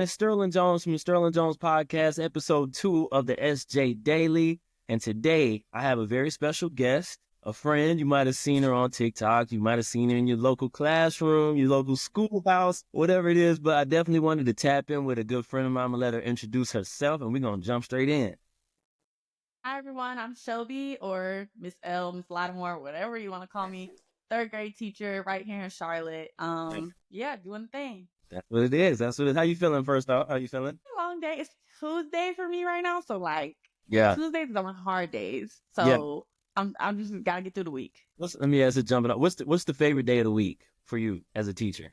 It's Sterling Jones from the Sterling Jones Podcast, episode 2 of the SJ Daily. And today I have a very special guest, a friend. You might have seen her on TikTok. You might have seen her in your local classroom, your local schoolhouse, whatever it is. But I definitely wanted to tap in with a good friend of mine. I'm going to let her introduce herself, and we're going to jump straight in. Hi, everyone. I'm Shelby, or Miss L, Miss Lattimore, whatever you want to call me. Third grade teacher right here in Charlotte. Yeah, doing the thing. That's what it is. That's what it is. How you feeling first off? How you feeling? Long day. It's Tuesday for me right now. So Yeah. Tuesdays are my hard days. So Yeah. I'm just gotta get through the week. Let me ask you jumping up. What's the favorite day of the week for you as a teacher?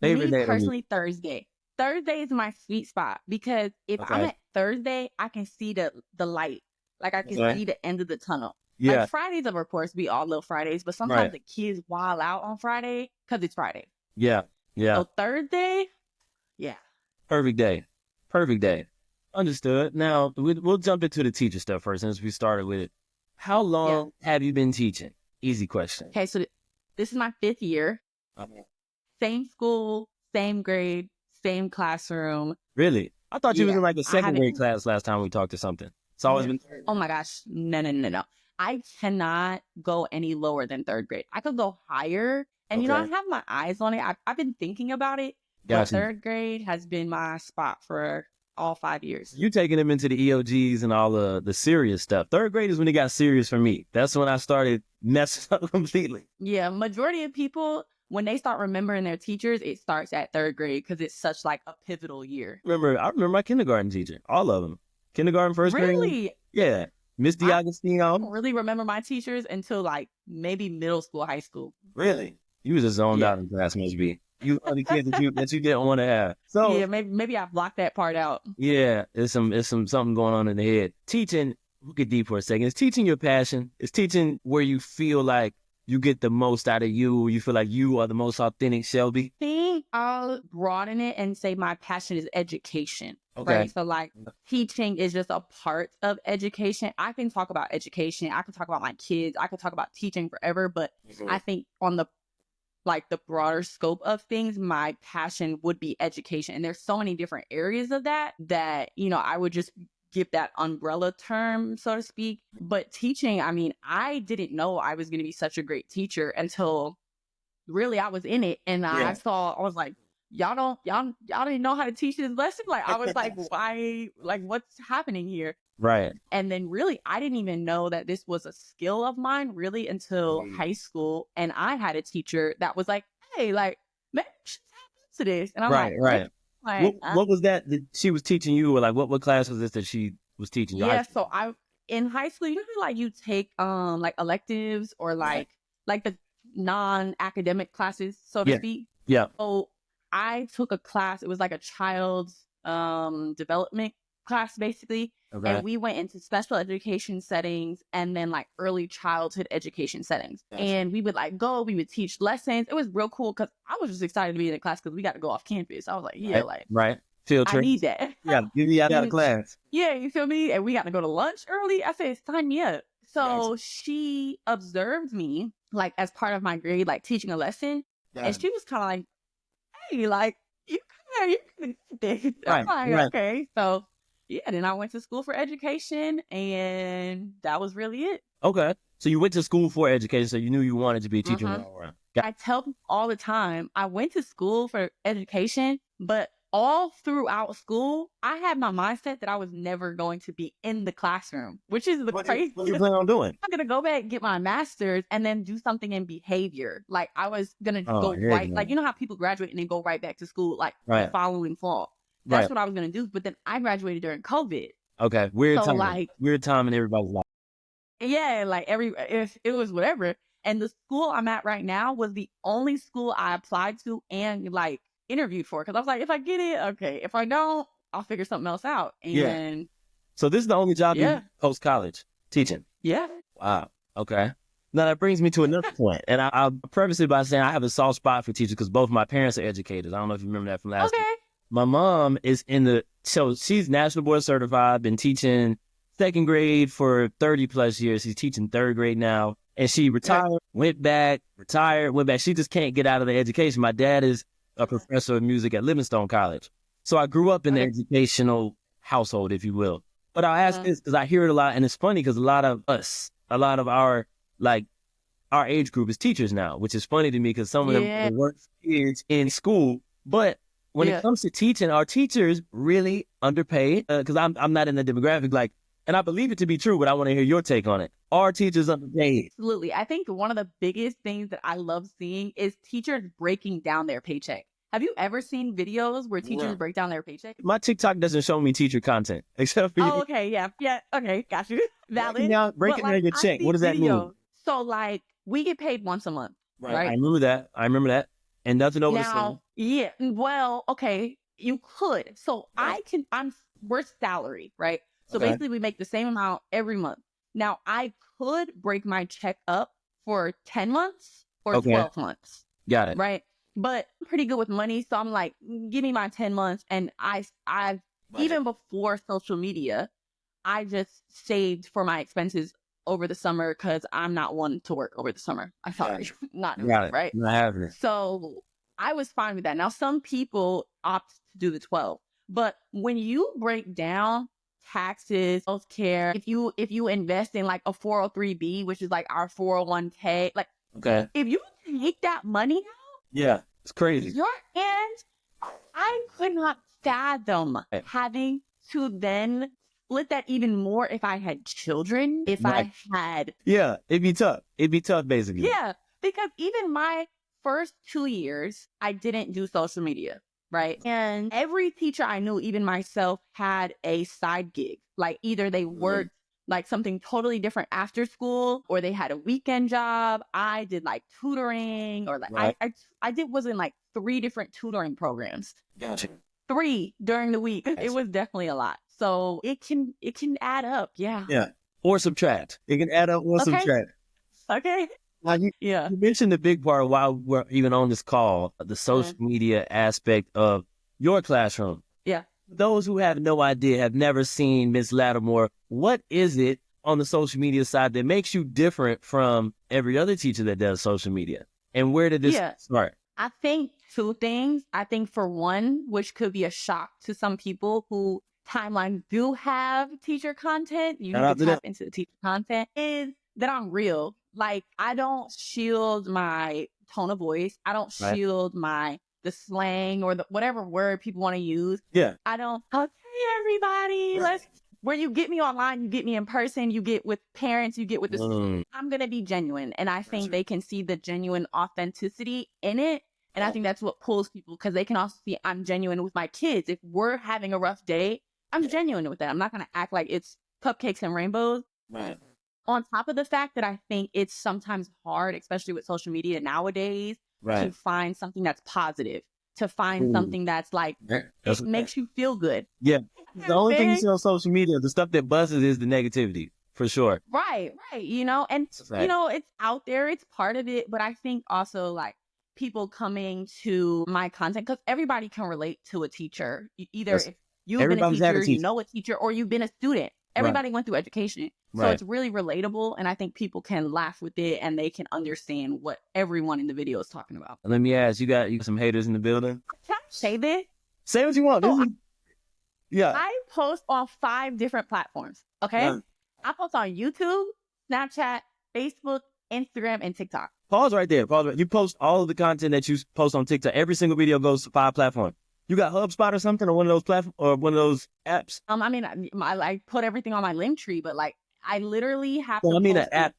Favorite day personally, Thursday. Thursday is my sweet spot because if I'm at Thursday, I can see the light. Like I can see the end of the tunnel. Yeah. Like Fridays, of course, we all love Fridays, but sometimes the kids wild out on Friday because it's Friday. Yeah. Yeah. So Thursday, yeah. Perfect day. Understood. Now, we'll jump into the teacher stuff first since we started with it. How long have you been teaching? Easy question. Okay, so this is my 5th year. Same school, same grade, same classroom. Really? I thought you was in like the 2nd grade class last time we talked to something. It's always been 3rd. Oh my gosh. No. I cannot go any lower than 3rd grade. I could go higher. And, I have my eyes on it. I've been thinking about it. But 3rd grade has been my spot for all 5 years. You taking them into the EOGs and all the serious stuff. 3rd grade is when it got serious for me. That's when I started messing up completely. Yeah, majority of people, when they start remembering their teachers, it starts at 3rd grade because it's such like a pivotal year. I remember my kindergarten teacher, all of them. Kindergarten, 1st grade. Really? Yeah. Miss D'Agostino. I don't really remember my teachers until like maybe middle school, high school. Really? You was just zoned out in class, must be. You other kids that you didn't want to have. So yeah, maybe I blocked that part out. Yeah, it's something going on in the head. Teaching, we'll get deep for a second. It's teaching your passion. It's teaching where you feel like you get the most out of you. You feel like you are the most authentic Shelby. I think I'll broaden it and say my passion is education. Okay. Right? So like teaching is just a part of education. I can talk about education. I can talk about my kids. I can talk about teaching forever. But I think on the broader scope of things, my passion would be education. And there's so many different areas of that, I would just give that umbrella term, so to speak. But teaching, I mean, I didn't know I was going to be such a great teacher until really I was in it. And I was like, y'all didn't know how to teach this lesson. Like, I was like, why, like, what's happening here? Right. And then really, I didn't even know that this was a skill of mine really until high school. And I had a teacher that was like, hey, like, maybe you should tap into this. And I'm right. What was that she was teaching you? Or like, what class was this that she was teaching you? Yeah, so in high school, usually like you take like electives or like the non-academic classes, so to speak. Yeah. So I took a class. It was like a child's development class, basically. Okay. And we went into special education settings and then like early childhood education settings. Yes. And we would we would teach lessons. It was real cool because I was just excited to be in the class because we got to go off campus. I was like, right. Field trip. I need that. Yeah, get me out of class. Yeah, you feel me? And we got to go to lunch early. I said, sign me up. So she observed me like as part of my grade, like teaching a lesson. And she was kind of like, hey, like, you can do this. I'm like, okay. So yeah, then I went to school for education, and that was really it. Okay. So you went to school for education, so you knew you wanted to be a teacher all around. I tell people all the time, I went to school for education, but all throughout school, I had my mindset that I was never going to be in the classroom, which is crazy. What you plan on doing? I'm going to go back, get my master's, and then do something in behavior. Like, I was going to go right, like, you know how people graduate and then go right back to school, like, the following fall. That's what I was going to do. But then I graduated during COVID. Okay. Weird time in everybody's life. Yeah. Like it was whatever. And the school I'm at right now was the only school I applied to and like interviewed for. Cause I was like, if I get it, okay. If I don't, I'll figure something else out. And so this is the only job you post college teaching. Yeah. Wow. Okay. Now that brings me to another point. And I'll preface it by saying I have a soft spot for teachers because both my parents are educators. I don't know if you remember that from last week. My mom is so she's National Board Certified, been teaching 2nd grade for 30 plus years. She's teaching 3rd grade now. And she retired, went back. She just can't get out of the education. My dad is a professor of music at Livingstone College. So I grew up in the Okay. educational household, if you will. But I'll ask Mhm. this because I hear it a lot, and it's funny because a lot of our like our age group is teachers now, which is funny to me because some of them are Yeah. the worst kids in school. But when it Yeah. comes to teaching, our teachers really underpaid because I'm not in the demographic like, and I believe it to be true, but I want to hear your take on it. Are teachers underpaid? Absolutely. I think one of the biggest things that I love seeing is teachers breaking down their paycheck. Have you ever seen videos where teachers No. break down their paycheck? My TikTok doesn't show me teacher content except for Oh, you. okay. Yeah. Yeah. Okay. Got you. Valid. Break But it down like, your I check. What see does that mean? videos. So like, we get paid once a month, Right. I right? remember that. And nothing over the summer. Now, yeah. Well, okay. You could. So we're salary, right? So Okay. basically, we make the same amount every month. Now, I could break my check up for 10 months or Okay. 12 months. Got it. Right. But I'm pretty good with money. So I'm like, give me my 10 months. And I've, even before social media, I just saved for my expenses over the summer because I'm not one to work over the summer. I'm sorry. Not Got it. right. Not having it. So I was fine with that. Now, some people opt to do the 12. But when you break down taxes, healthcare, if you invest in like a 403b, which is like our 401k, like Okay. if you take that money, Yeah. It's crazy. your end, I could not fathom Right. having to then split that even more if I had children, if Right. I had, Yeah. It'd be tough. It'd be tough, basically. yeah, because even my first 2 years, I didn't do social media, right? And every teacher I knew, even myself, had a side gig. Like either they worked like something totally different after school or they had a weekend job. I did like tutoring or like Right. I did was in like 3 different tutoring programs. Gotcha. 3 during the week. It was definitely a lot. So it can add up. Yeah. Yeah. Or subtract. It can add up or Okay. subtract. Okay. Now, Yeah. you mentioned the big part while we're even on this call, the social media aspect of your classroom. Yeah. Those who have no idea, have never seen Miss Lattimore, what is it on the social media side that makes you different from every other teacher that does social media? And where did this start? I think 2 things. I think for one, which could be a shock to some people who timelines do have teacher content, you Shout need out to to them. tap into the teacher content, is that I'm real. Like I don't shield my tone of voice. I don't Right. shield the slang or the whatever word people want to use. Yeah. I don't, okay, everybody, where you get me online, you get me in person, you get with parents, you get with the I'm going to be genuine. And I think they can see the genuine authenticity in it. And I think that's what pulls people because they can also see I'm genuine with my kids. If we're having a rough day, I'm genuine with that. I'm not going to act like it's cupcakes and rainbows. Right. On top of the fact that I think it's sometimes hard, especially with social media nowadays, to find something that's positive, to find something that's like, it makes you feel good. Yeah. The only thing you see on social media, the stuff that buzzes is the negativity, for sure. Right. You know, and, it's out there, it's part of it. But I think also like people coming to my content, because everybody can relate to a teacher. Either if you've been a teacher, you know a teacher, or you've been a student. Everybody went through education. So it's really relatable. And I think people can laugh with it and they can understand what everyone in the video is talking about. Let me ask, you got some haters in the building? Can I say this? Say what you want. So Yeah. I post on 5 different platforms. Okay. Yeah. I post on YouTube, Snapchat, Facebook, Instagram, and TikTok. Pause right there. You post all of the content that you post on TikTok. Every single video goes to 5 platforms. You got HubSpot or something, or one of those platforms, or one of those apps? I mean, I put everything on my link tree, but like I literally have to. I mean, an app.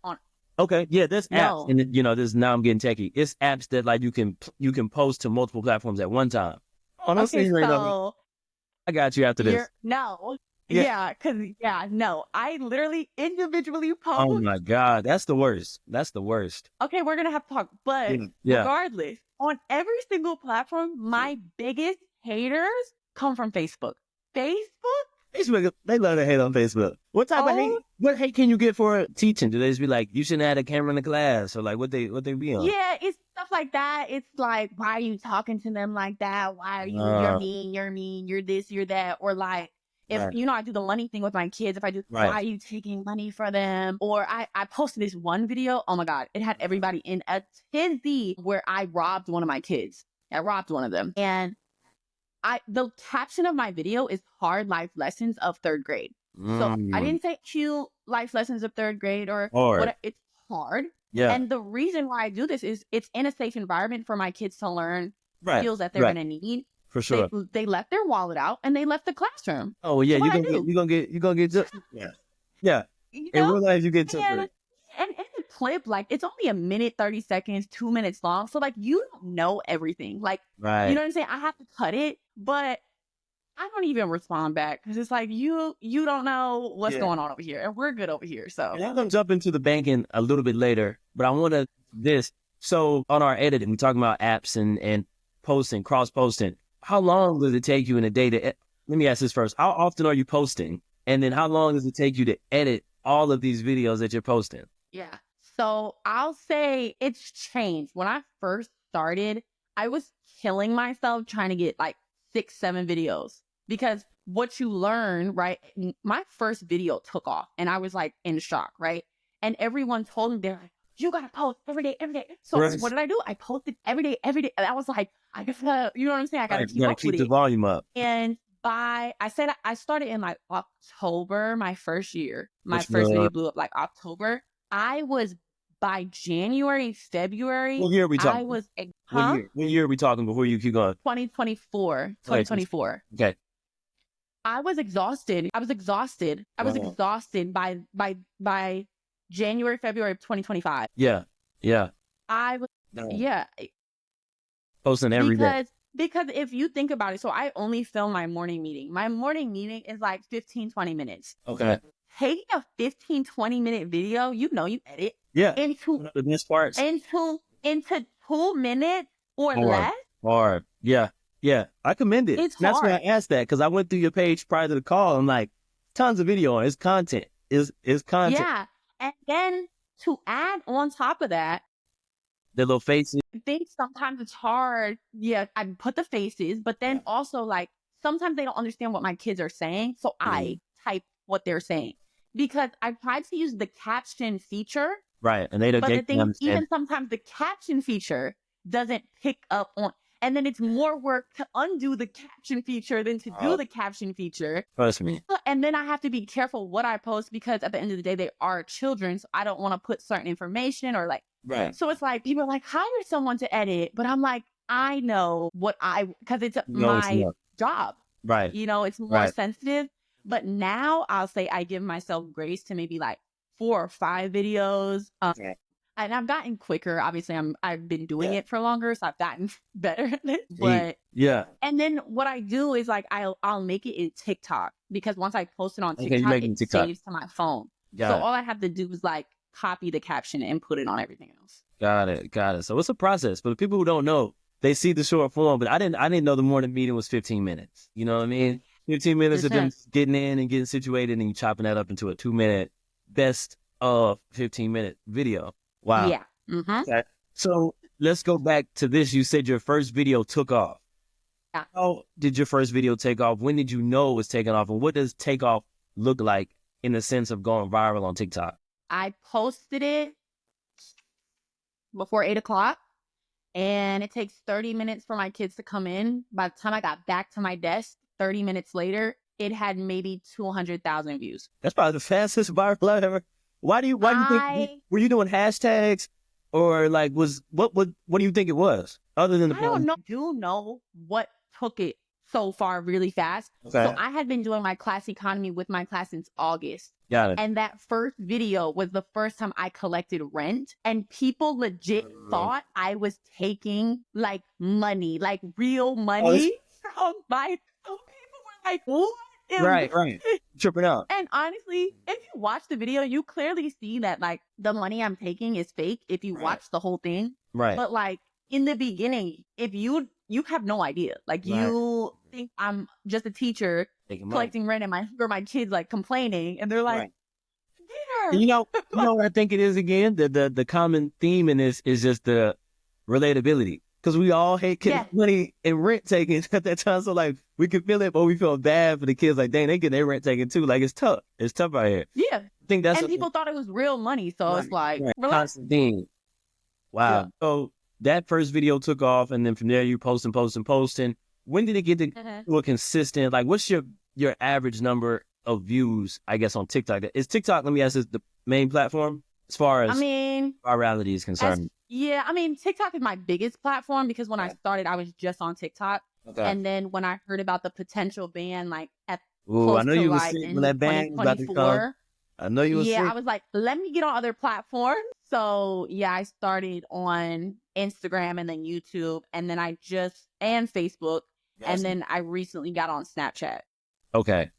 Okay, yeah, there's apps, and this now I'm getting techie. It's apps that like you can post to multiple platforms at one time. Oh, no, okay, so I got you after this. No. Yeah, no. I literally individually post. Oh my God, that's the worst. That's the worst. Okay, we're gonna have to talk, but regardless, on every single platform, my biggest haters come from Facebook. Facebook, they love to hate on Facebook. What type of hate? What hate can you get for teaching? Do they just be like, you shouldn't have a camera in the class, or like what they be on? Yeah, it's stuff like that. It's like, why are you talking to them like that? Why are you? You're mean. You're this. You're that. Or like, if I do the money thing with my kids. If I do, why are you taking money for them? Or I posted this one video. Oh my God, it had everybody in a tizzy where I robbed one of my kids. I robbed one of them. And the caption of my video is hard life lessons of third grade. So I didn't say cute life lessons of third grade or what. It's hard. Yeah. And the reason why I do this is it's in a safe environment for my kids to learn skills that they're going to need. For sure. They left their wallet out and they left the classroom. Oh, well, yeah. So you're gonna get just, yeah. You In know? real life, you get tough. And in the clip, like, it's only a minute, 30 seconds, 2 minutes long. So, like, you don't know everything. Like, you know what I'm saying? I have to cut it, but I don't even respond back because it's like, you don't know what's going on over here. And we're good over here. So, and I'm going to jump into the banking a little bit later, but I want to this. So, on our editing, we're talking about apps and posting, cross-posting. How long does it take you in a day to, let me ask this first. How often are you posting? And then how long does it take you to edit all of these videos that you're posting? Yeah. So I'll say it's changed. When I first started, I was killing myself trying to get like 6, 7 videos because what you learn, right? My first video took off and I was like in shock, right? And everyone told me, they're like, you got to post every day, every day. So what did I do? I posted every day, every day. And I was like, I guess, you know what I'm saying? I got to keep the volume up. And I started in like October, my first year. My first video blew up like October. I was by January, February. What year are we talking? I was, what year are we talking before you keep going? 2024. Okay. I was exhausted. I was exhausted by January, February of 2025. Yeah. I was, posting every day. Because if you think about it, so I only film my morning meeting. My morning meeting is like 15, 20 minutes. Okay. Taking a 15, 20-minute video, you edit. Yeah. Into the best parts. Into 2 minutes or less. Hard. Yeah. I commend it. It's That's hard. why I asked that, because I went through your page prior to the call. I'm like, tons of video on it. It's content. It's content. Yeah. And then to add on top of that, the little faces. I think sometimes it's hard. Yeah, I put the faces, but then also like sometimes they don't understand what my kids are saying. So I type what they're saying because I tried to use the caption feature. Right. And they don't get the thing, understand. even sometimes the caption feature doesn't pick up on, and then it's more work to undo the caption feature than to do the caption feature. Trust me. And then I have to be careful what I post because at the end of the day, they are children. So I don't want to put certain information or like, right. So it's like, people are like, hire someone to edit. But I'm like, I know because it's my job. Right. It's more sensitive. But now I'll say I give myself grace to maybe like 4 or 5 videos. And I've gotten quicker. Obviously, I've been doing it for longer, so I've gotten better at it. But and then what I do is like I'll make it in TikTok because once I post it on TikTok, it saves to my phone. All I have to do is like copy the caption and put it on everything else. Got it. So it's a process. But the people who don't know, they see the short form. But I didn't know the morning meeting was 15 minutes. You know what I mean? 15 minutes of them getting in and getting situated, and you chopping that up into a 2-minute best of 15-minute video. Wow. Yeah. Mm-hmm. Okay. So let's go back to this. You said your first video took off. Yeah. How did your first video take off? When did you know it was taking off? And what does takeoff look like in the sense of going viral on TikTok? I posted it before 8 o'clock, and it takes 30 minutes for my kids to come in. By the time I got back to my desk, 30 minutes later, it had maybe 200,000 views. That's probably the fastest viral I've ever. Why do you think? Were you doing hashtags, or like what do you think it was? Other than I don't know. I do know what took it so far really fast. Okay. So I had been doing my class economy with my class since August. Got it. And that first video was the first time I collected rent, and people legit thought I was taking like money, like real money from my. So people were like, "What?" Right. Tripping out. And honestly, if you watch the video, you clearly see that like the money I'm taking is fake if you watch the whole thing. Right. But like in the beginning, if you have no idea. Like you think I'm just a teacher collecting rent and my kids like complaining, and they're like, You know what I think it is again? The common theme in this is just the relatability. Because we all hate getting money and rent taken at that time. So, like, we can feel it, but we feel bad for the kids. Like, dang, they get their rent taken, too. Like, it's tough. It's tough out here. Yeah. I think that's... And people thought it was real money. So, it's like... Constant thing. Wow. Yeah. So, that first video took off, and then from there you posting. When did it get to a consistent, like, what's your average number of views, I guess, on TikTok? Is TikTok, let me ask this, the main platform as far as virality is concerned? TikTok is my biggest platform because when I started, I was just on TikTok. Okay. And then when I heard about the potential ban, like at I know you was like sick when that ban was about to come. I know you was sick. I was like, let me get on other platforms. So yeah, I started on Instagram and then YouTube, and then and Facebook, and then I recently got on Snapchat. Okay,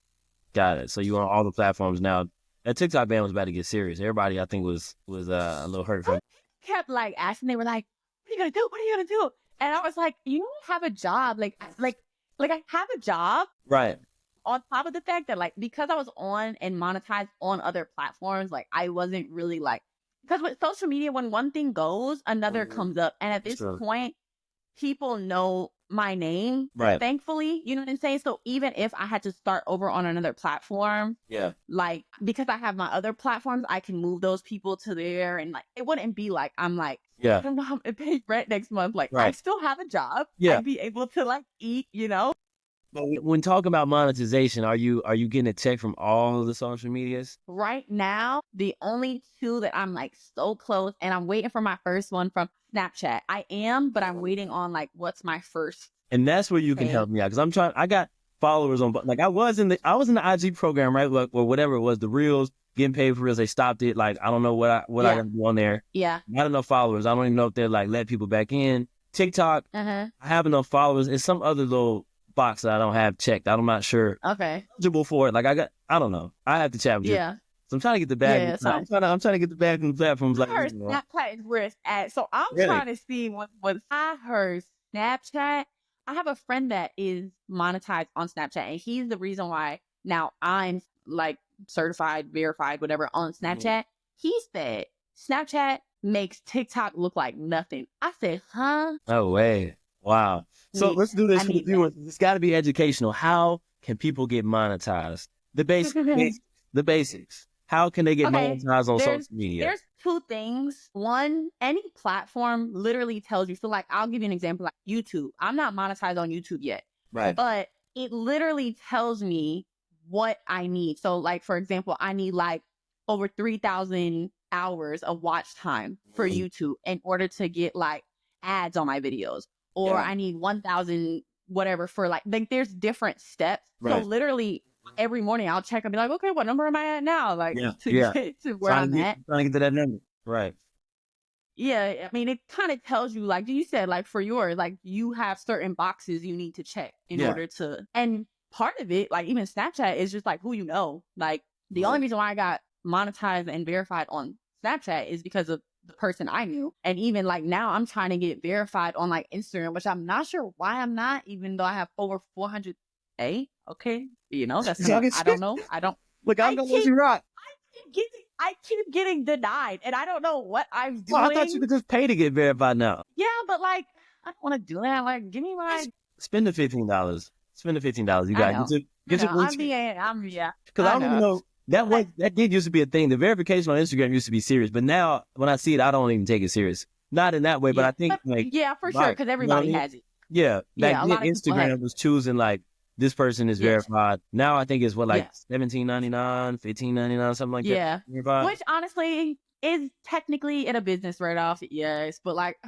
got it. So you on all the platforms now. That TikTok ban was about to get serious. Everybody, I think, was a little hurt from it. Kept like asking, they were like, "What are you gonna do? What are you gonna do?" And I was like, "You don't have a job, like I have a job, right?" On top of the fact that, like, because I was on and monetized on other platforms, like, I wasn't really like, because with social media, when one thing goes, another comes up. And at this point, people know my name, right? Thankfully, you know what I'm saying? So even if I had to start over on another platform, like, because I have my other platforms, I can move those people to there. And like, it wouldn't be like, I'm like, I don't know how to pay rent next month. Like, I still have a job. I'd be able to like eat, you know? But when talking about monetization, are you getting a check from all of the social medias? Right now, the only two that I'm like so close, and I'm waiting for my first one from Snapchat. I am, but I'm waiting on like what's my first. And that's where you can help me out, because I got followers on, like I was in the IG program, right? Like, or whatever it was, the Reels, getting paid for Reels. They stopped it. Like, I don't know what I gotta do on there. Yeah. Not enough followers. I don't even know if they're like let people back in. TikTok, I have enough followers. It's some other little box that I don't have checked. I'm not sure. Okay. Eligible for it. Like I don't know. I have to chat with you. Yeah. So I'm trying to get the bag. Yeah, I'm trying to get the bag from the platforms. Like, I heard Snapchat is where it's at. So I'm trying to see what I heard Snapchat. I have a friend that is monetized on Snapchat, and he's the reason why now I'm like certified, verified, whatever on Snapchat. He said Snapchat makes TikTok look like nothing. I said, huh? No way. Wow. So let's do this for the viewers. It's got to be educational. How can people get monetized? The basics. How can they get monetized on social media? There's two things. One, any platform literally tells you. So like, I'll give you an example, like YouTube. I'm not monetized on YouTube yet. Right. But it literally tells me what I need. So like, for example, I need like over 3,000 hours of watch time for YouTube in order to get like ads on my videos. Or I need 1,000 whatever for like there's different steps. Right. So literally every morning I'll check and be like, okay, what number am I at now? Like to get to where I'm at. Trying to get to that number. Right. Yeah. I mean, it kind of tells you, like you said, like for yours, like you have certain boxes you need to check in order to, and part of it, like even Snapchat is just like who you know. Like the only reason why I got monetized and verified on Snapchat is because of the person I knew. And even like now I'm trying to get verified on like Instagram, which I'm not sure why I'm not, even though I have over 400K. Okay. You know, that's I don't know. I don't look, I'm gonna let you rock. I keep getting denied, and I don't know what I'm doing. Well, I thought you could just pay to get verified now. Yeah, but like I don't want to do that. Like, give me my spend the $15. Spend the $15. You got get your because I don't even know. That did used to be a thing. The verification on Instagram used to be serious, but now when I see it, I don't even take it serious. Not in that way, but I think for sure, because everybody has it. Yeah, back then Instagram was choosing like this person is verified. Now I think it's $17.99, $15.99, something like that. Yeah, which honestly is technically in a business write-off. Yes, but like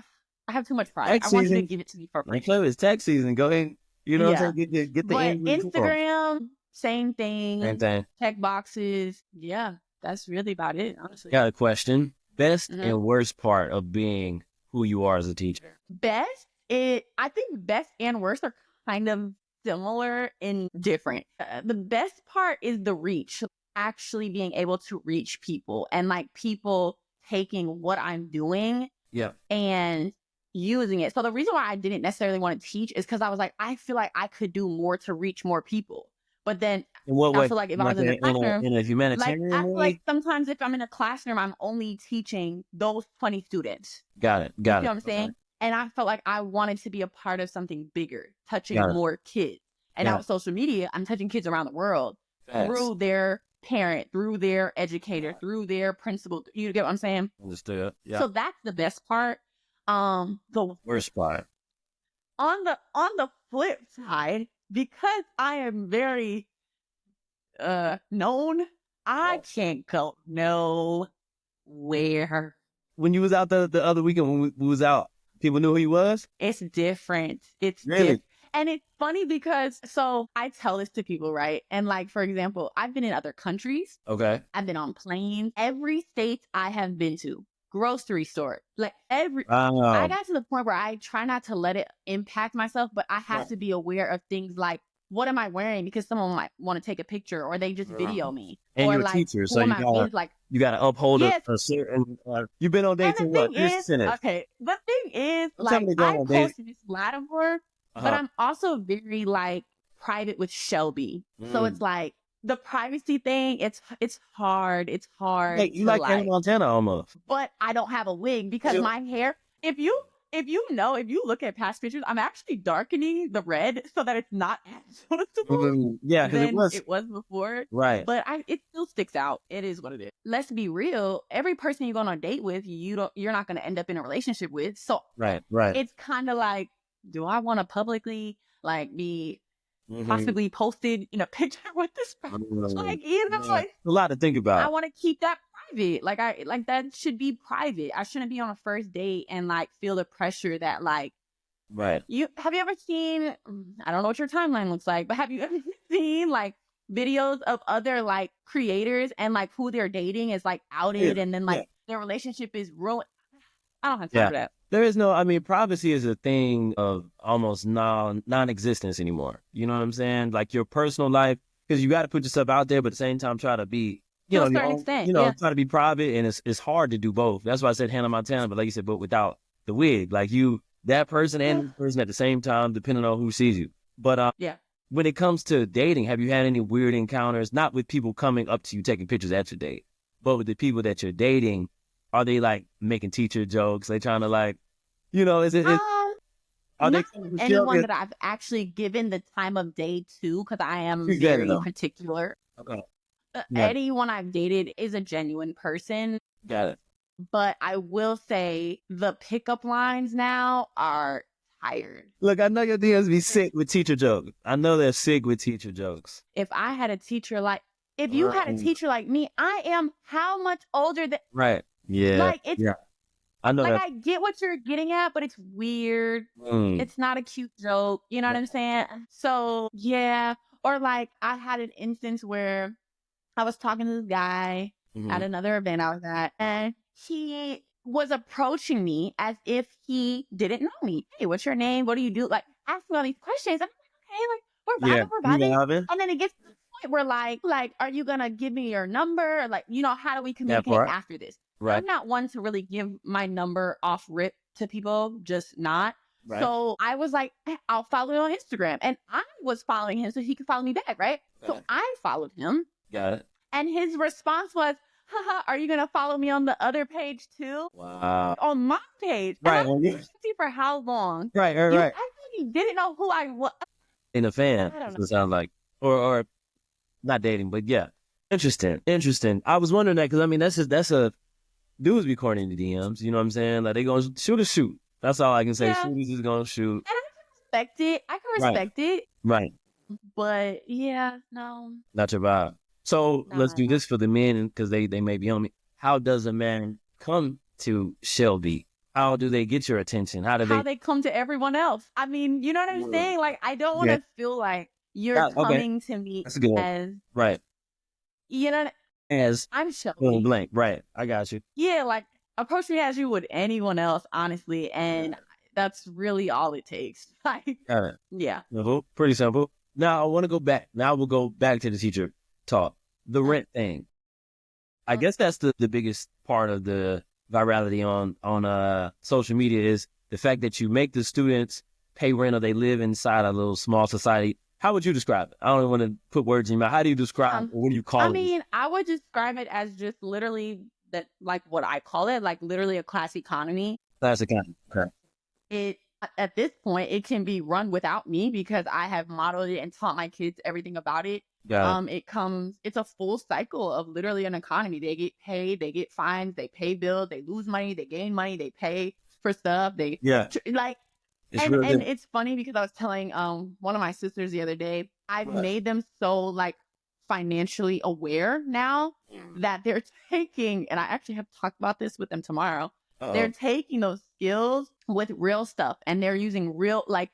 I have too much pride. I want you to give it to me for free. It's tax season. Go ahead. You know what I'm saying? Get the Instagram. Same thing. Same thing. Check boxes. Yeah, that's really about it, honestly. Got a question. Best and worst part of being who you are as a teacher? I think best and worst are kind of similar and different. The best part is the reach, actually being able to reach people and like people taking what I'm doing and using it. So the reason why I didn't necessarily want to teach is because I was like, I feel like I could do more to reach more people. But then I feel like if I was in a classroom, in a humanitarian I feel like sometimes if I'm in a classroom, I'm only teaching those 20 students. Got it. You know what I'm saying? And I felt like I wanted to be a part of something bigger, touching more kids. And now with social media, I'm touching kids around the world through their parent, through their educator, through their principal. You get what I'm saying? Understood. Yeah. So that's the best part. The Worst part. on the flip side, because I am very known, I can't go nowhere. When you was out the other weekend when we was out, people knew who he was? It's different. It's Really? different. And it's funny because so I tell this to people, right? And like, for example, I've been in other countries. Okay. I've been on planes. Every state I have been to, grocery store, like I Wow. got to the point where I try not to let it impact myself, but I have to be aware of things like, what am I wearing? Because someone might want to take a picture or they just video me. And Or you're a like, teacher, who so am I with? Like, you gotta uphold yes. a certain. You've been on And dates the in what? thing Here's is, the okay, the thing is, Don't tell me like, they going I on dates. post this Lattimore, but I'm also very like private with Shelby. So it's like the privacy thing, it's hard. It's hard Hey, you to like Hannah like, Montana almost. but I don't have a wig because You- my hair, if you if you look at past pictures, I'm actually darkening the red so that it's not as noticeable Yeah, because than it was before. right. But it still sticks out. It is what it is. Let's be real. Every person you go on a date with, you're not going to end up in a relationship with. So Right. it's kind of like, do I want to publicly like be Mhm. possibly posted in a picture with this person? Like, you know, like a lot to think I about. want to keep that private. Like that should be private. I shouldn't be on a first date and like feel the pressure that like Right. have you ever seen, I don't know what your timeline looks like, but have you ever seen like videos of other like creators and like who they're dating is like outed and then like their relationship is ruined? I don't have time for that. There is no, I mean, privacy is a thing of almost non-existence anymore. You know what I'm saying? Like your personal life, because you got to put yourself out there, but at the same time, try to be, To a certain extent, try to be private, and it's hard to do both. That's why I said Hannah Montana, but like you said, but without the wig, like that person and this person at the same time, depending on who sees you. But yeah. when it comes to dating, have you had any weird encounters? Not with people coming up to you taking pictures at your date, but with the people that you're dating. Are they like making teacher jokes? They trying to like, is it? Are not they anyone that I've actually given the time of day to, because I am very particular. Okay. Anyone I've dated is a genuine person. Got it. But I will say the pickup lines now are tired. Look, I know your DMs be sick with teacher jokes. I know they're sick with teacher jokes. If I had a teacher like, if you had a teacher like me, I am how much older than. Right. Yeah. Like it's. Yeah. I know like that. I get what you're getting at, but it's weird. It's not a cute joke. You know what I'm saying? So yeah. Or like I had an instance where I was talking to this guy at another event I was at, and he was approaching me as if he didn't know me. Hey, what's your name? What do you do? Like asking all these questions. I'm like, okay, like we're vibing. And then it gets to the point where like, are you gonna give me your number? Or like, how do we communicate after this? Right. I'm not one to really give my number off rip to people, just not. Right. So I was like, hey, I'll follow you on Instagram. And I was following him so he could follow me back, right? So I followed him. Got it. And his response was, haha, are you going to follow me on the other page too? Wow. On my page. Right. See for how long? Right. You actually didn't know who I was. In a fan, it sounds like. Or not dating, but yeah. Interesting. I was wondering that because, I mean, that's a... Dudes be corny in the DMs, you know what I'm saying? Like, they gonna shoot. That's all I can say. Yeah. Shooters is gonna shoot. And I can respect it. respect it. Right. But, yeah, no. Not your vibe. So, let's do this for the men, because they may be on me. How does a man come to Shelby? How do they get your attention? How they come to everyone else? I mean, you know what I'm saying? Like, I don't want to feel like you're coming to me as... Right. You know, as I'm Shelby. Blank. Right. I got you. Yeah, like approach me as you would anyone else, honestly. And that's really all it takes. Like, got it. Yeah. Pretty simple. Now I want to go back. Now we'll go back to the teacher talk. The rent thing. I guess that's the biggest part of the virality on social media is the fact that you make the students pay rent or they live inside a little small society. How would you describe it? I don't want to put words in your mouth. How do you describe it? What do you call it? I mean, I would describe it as just literally that, like what I call it, like literally a class economy. Class economy. Okay. At this point, it can be run without me because I have modeled it and taught my kids everything about it. It's a full cycle of literally an economy. They get paid, they get fines, they pay bills, they lose money, they gain money, they pay. for stuff. They like, it's and really it's funny because I was telling one of my sisters the other day, I've Right. made them so like financially aware now that they're taking, and I actually have to talk about this with them tomorrow. They're taking those skills with real stuff and they're using real like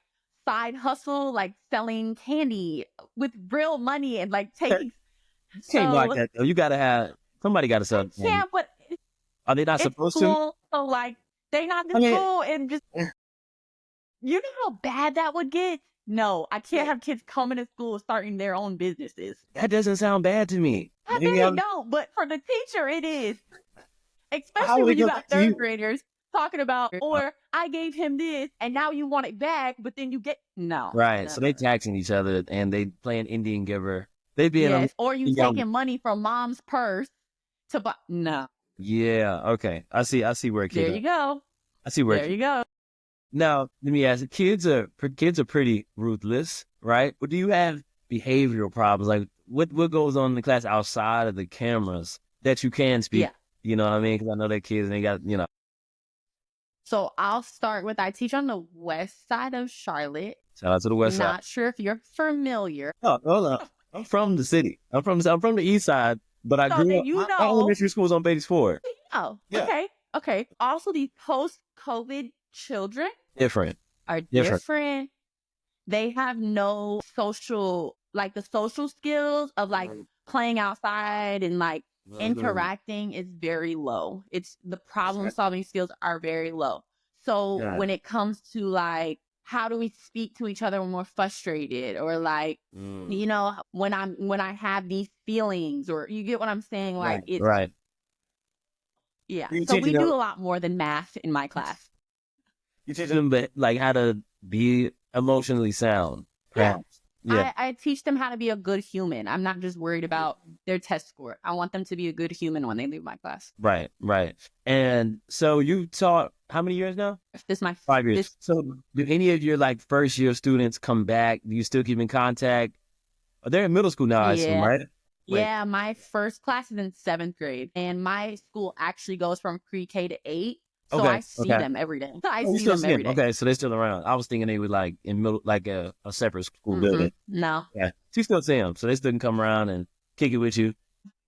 side hustle, like selling candy with real money and like taking. Can't like So that though. You gotta have somebody gotta sell I candy. can't, but Are they not it's supposed to? cool. So like they not I in mean, school and just, you know how bad that would get? No, I can't have kids coming to school starting their own businesses. that doesn't sound bad to me. I Maybe really don't, but for the teacher it is. how Especially would it when you go got back to third you? graders talking about, or I gave him this and now you want it back, but then you get no. Right. No, So no, they no. taxing each other and they playing Indian giver. They being Yes, or you young. taking money from mom's purse to buy. No, Yeah. Okay. I see where a kid there are. you go. I see where a There kid. you go. Now, let me ask you, kids are pretty ruthless, right? But do you have behavioral problems? Like what goes on in the class outside of the cameras that you can speak? Yeah. You know what I mean? Because I know they're kids and they got, So I'll start with, I teach on the west side of Charlotte. shout out to the West Side. Not sure if you're familiar. Oh, hold on. I'm from the city. I'm from the East Side, but I So grew then up. you My know. elementary school was on Beatty's Ford. Oh, Yeah. okay. Okay. Also, these post-COVID children Different. are different. They have no social, like the social skills of like playing outside and like interacting is very low. It's the problem solving skills are very low. So Yeah. when it comes to like, how do we speak to each other when we're frustrated, or like, you know, when I have these feelings, or you get what I'm saying? Like it's Right. yeah. You So teaching we do them, a lot more than math in my class. you teaching them like how to be emotionally sound, Yeah. perhaps. Yeah. I teach them how to be a good human. I'm not just worried about their test score. I want them to be a good human when they leave my class. Right. Right. And so you taught how many years now? This is my 5 years. So do any of your like first year students come back? Do you still keep in contact? They're in middle school now, I assume, Yeah. right? Wait. Yeah, my first class is in 7th grade, and my school actually goes from pre-K to 8. So Okay. I see Okay. them every day. I Oh, you see still them see every them. day. Okay, so they're still around. I was thinking they were like in middle, like a separate school building. No. Yeah, so you still see them, so they still can come around and kick it with you.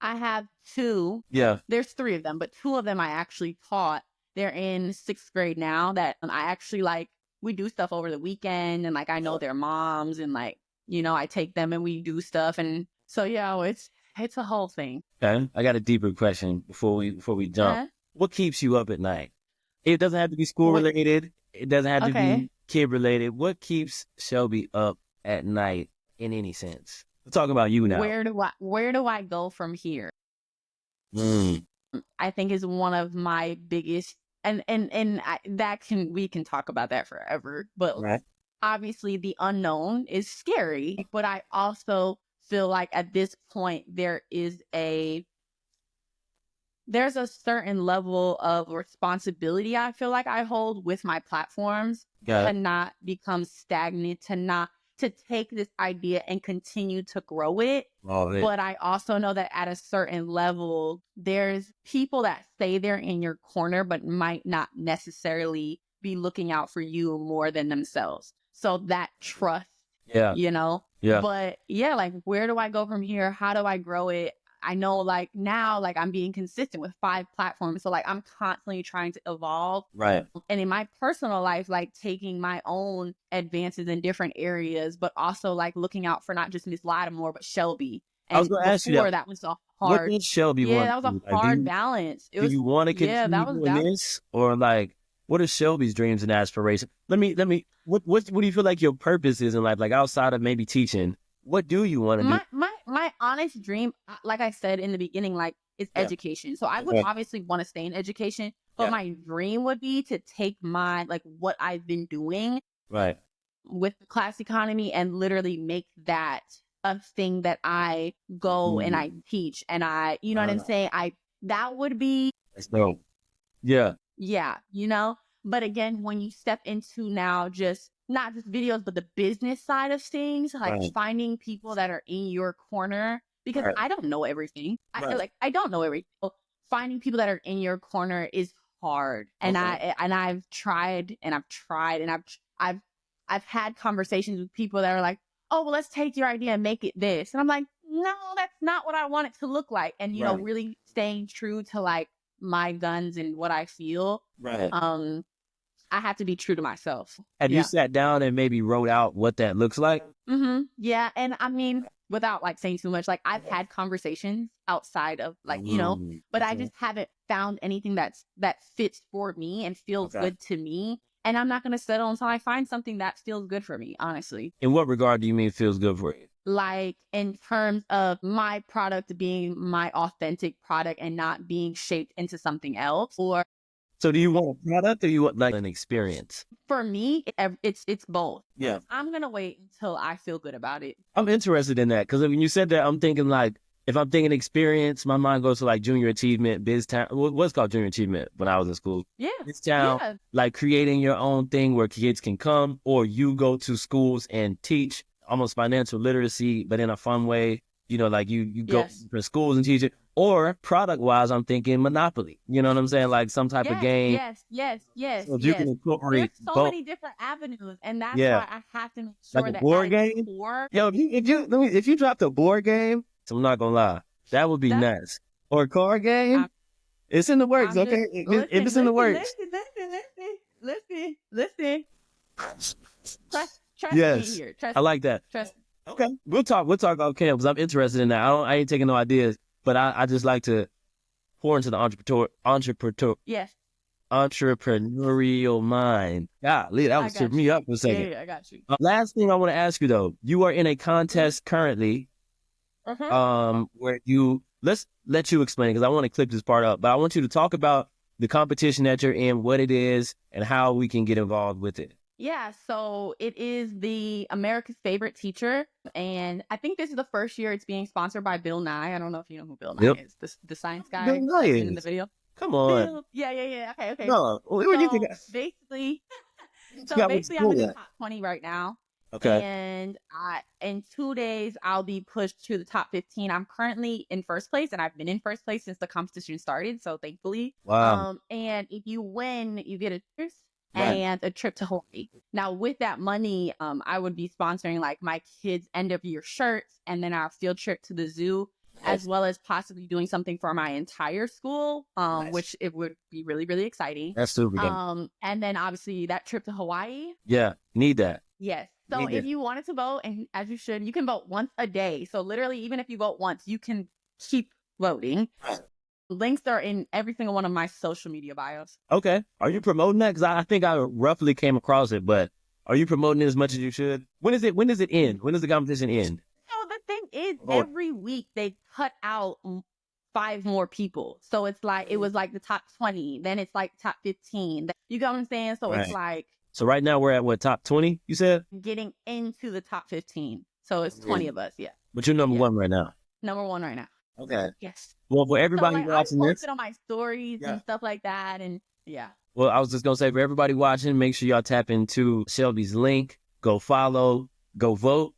I have 2. Yeah. There's 3 of them, but 2 of them I actually taught. They're in 6th grade now, that I actually like, we do stuff over the weekend, and like I know their moms, and like, you know, I take them and we do stuff, and so yeah, it's a whole thing. Okay, I got a deeper question before we jump. Uh-huh. What keeps you up at night? It doesn't have to be school What- related. It doesn't have to Okay. be kid related. What keeps Shelby up at night in any sense? We're talking about you now. Where do I go from here? Mm, I think is one of my biggest, and we can talk about that forever, but right. obviously the unknown is scary, but I also feel like at this point there's a certain level of responsibility I feel like I hold with my platforms Got to it. not become stagnant, to take this idea and continue to grow it. All of it. But I also know that at a certain level, there's people that say they're in your corner, but might not necessarily be looking out for you more than themselves. So that trust, Yeah. you know? Yeah. But yeah, like, where do I go from here? How do I grow it? I know like now, like I'm being consistent with 5 platforms. So like I'm constantly trying to evolve. Right. And in my personal life, like taking my own advances in different areas, but also like looking out for not just Miss Lattimore, but Shelby. I was And gonna ask you before that. that was a What hard, did Shelby yeah, want that to was do? a hard balance. It Do was, you want to yeah, continue doing this, or like, what are Shelby's dreams and aspirations? Let me. What do you feel like your purpose is in life? Like outside of maybe teaching, what do you want to do? my honest dream, like I said in the beginning, like is education. So I would obviously want to stay in education, but my dream would be to take my like what I've been doing Right. with the class economy and literally make that a thing that I go and I teach, and I, you know what I'm saying? That would be, That's dope. Yeah. yeah, you know? But again, when you step into now just not just videos, but the business side of things, like finding people that are in your corner, because I don't know everything. I don't know everything. Finding people that are in your corner is hard. And I've tried and I've had conversations with people that are like, oh, well, let's take your idea and make it this. And I'm like, no, that's not what I want it to look like. And, you know, really staying true to like my guns and what I feel. Right. I have to be true to myself. Have you sat down and maybe wrote out what that looks like? Yeah. And I mean, without like saying too much, like I've had conversations outside of like, you know, but I just haven't found anything that fits for me and feels good to me. And I'm not going to settle until I find something that feels good for me, honestly. In what regard do you mean feels good for you? Like in terms of my product being my authentic product and not being shaped into something else. Or so do you want a product or you want like an experience? For me, it's both. Yeah. I'm going to wait until I feel good about it. I'm interested in that because when you said that, I'm thinking like, if I'm thinking experience, my mind goes to like junior achievement, biz town. What's called junior achievement when I was in school? Yeah. Biz town, like creating your own thing where kids can come, or you go to schools and teach almost financial literacy, but in a fun way. You know, like you go to schools and teach it. Or product wise, I'm thinking Monopoly. You know what I'm saying? Like some type of game. Yes. So if you can incorporate there's so many different avenues, and that's why I have to make sure like that a board game. Yo, if you dropped a board game. I'm not gonna lie, that would be nice. Or a card game, it's in the works. Okay, if it's in the works. Listen. Trust yes, me here. I like that. Trust me. Okay, we'll talk off camera because I'm interested in that. I ain't taking no ideas, but I just like to pour into the entrepreneurial mind. Golly, that was tripping me up for a second. Yeah, I got you. Last thing I want to ask you though, you are in a contest currently. Where let's let you explain because I want to clip this part up, but I want you to talk about the competition that you're in, what it is, and how we can get involved with it. Yeah, so it is the America's Favorite Teacher, and I think this is the first year it's being sponsored by Bill Nye. I don't know if you know who Bill Nye is, the science guy. Bill Nye in the video. Come on. Bill. Yeah. Okay. No, basically, I'm in the top 20 right now. Okay. And in 2 days, I'll be pushed to the top 15. I'm currently in first place, and I've been in first place since the competition started. So thankfully, wow. And if you win, you get a trip and a trip to Hawaii. Now, with that money, I would be sponsoring like my kids' end of year shirts, and then our field trip to the zoo, as well as possibly doing something for my entire school, which it would be really, really exciting. That's super good. And then obviously that trip to Hawaii. Yeah, need that. Yes. So if you wanted to vote, and as you should, you can vote once a day. So literally, even if you vote once, you can keep voting. Links are in every single one of my social media bios. Okay. Are you promoting that? Because I think I roughly came across it, but are you promoting it as much as you should? When does it end? When does the competition end? So the thing is, every week they cut out 5 more people. So it's like, it was like the top 20, then it's like top 15. You get what I'm saying? So it's like. So right now we're at what, top 20, you said? Getting into the top 15. So it's 20 of us, But you're number one right now. Number one right now. Okay. Yes. Well, for everybody watching I this. posted on my stories and stuff like that. And Well, I was just going to say, for everybody watching, make sure y'all tap into Shelby's link. Go follow, go vote,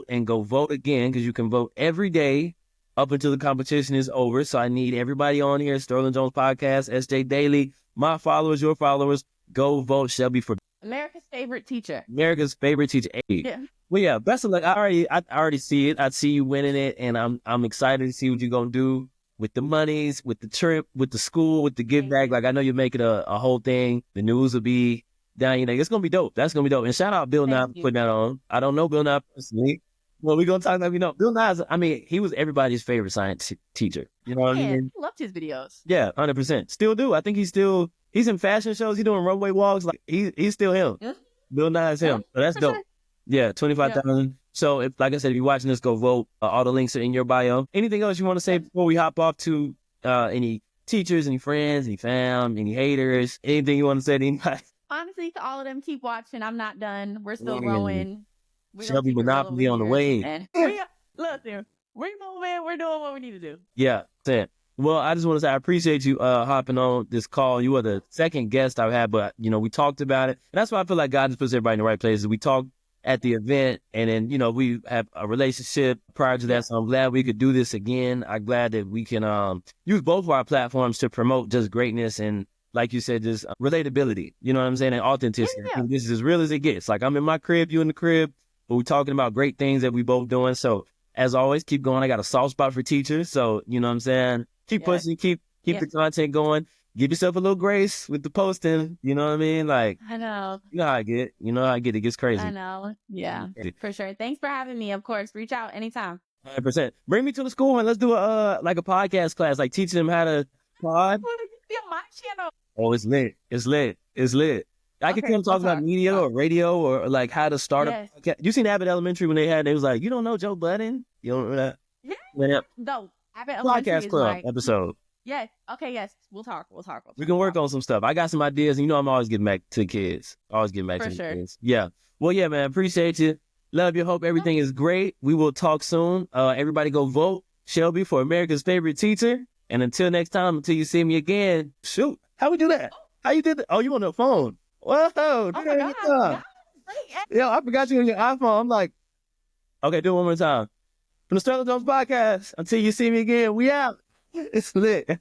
and go vote again because you can vote every day up until the competition is over. So I need everybody on here, Sterling Jones Podcast, SJ Daily, my followers, your followers. Go vote Shelby for America's Favorite Teacher. America's Favorite Teacher. Hey. Yeah. Well, yeah, best of luck. I already see it. I see you winning it, and I'm excited to see what you're gonna do with the monies, with the trip, with the school, with the give back. Like I know you're making a whole thing. The news will be down. You know, it's gonna be dope. That's gonna be dope. And shout out Bill Nye for putting that on. I don't know Bill Nye personally. Well, we're gonna talk like we know. Bill Nye. I mean, he was everybody's favorite science teacher. You know what I mean? I loved his videos. Yeah, 100%. Still do. I think he's in fashion shows. He's doing runway walks. Like he's still him. Yeah. Bill Nye is him. So that's dope. Sure. Yeah, 25,000. Yeah. So if, like I said, if you're watching this, go vote. All the links are in your bio. Anything else you want to say before we hop off to any teachers, any friends, any fam, any haters? Anything you want to say to anybody? Honestly, to all of them, keep watching. I'm not done. We're still growing. Shelby Monopoly on the way. Look there. We're moving. We're doing what we need to do. Yeah, that's it. Well, I just want to say I appreciate you hopping on this call. You are the second guest I've had, but, you know, we talked about it. And that's why I feel like God just puts everybody in the right places. We talked at the event, and then, you know, we have a relationship prior to that, so I'm glad we could do this again. I'm glad that we can use both of our platforms to promote just greatness and like you said, just relatability. You know what I'm saying? And authenticity. I Yeah. think this is as real as it gets. Like I'm in my crib, you in the crib, but we're talking about great things that we both doing. So as always, keep going. I got a soft spot for teachers. So you know what I'm saying? Keep Yeah. pushing, keep the content going. Give yourself a little grace with the posting. You know what I mean? Like, I know. you know how I get. You know how I get. It gets crazy. I know. Yeah, for sure. Thanks for having me. Of course, reach out anytime. 100%. Bring me to the school and let's do a like a podcast class, like teaching them how to pod. Be on my channel. Oh, it's lit. It's lit. It's lit. I could Okay, come talk about media or radio or like how to start Yes. a podcast. You seen Abbott Elementary when they was like, you don't know Joe Budden? You don't know that? Yeah. No, Abbott Elementary Podcast is Club like, episode. yes. Okay, yes. We'll talk. We can work on some stuff. I got some ideas. And you know, I'm always getting back to the kids. Always getting back For to the sure. kids. Yeah. Well, yeah, man. Appreciate you. Love you. Hope everything is great. We will talk soon. Everybody go vote Shelby for America's favorite teacher. And until next time, until you see me again, shoot. How we do that? How you did that? Oh, you on the phone. Whoa. Oh my God. Yeah, I forgot you on your iPhone. I'm like, okay, do it one more time. From the Sterling Jones Podcast, until you see me again, we out. It's lit.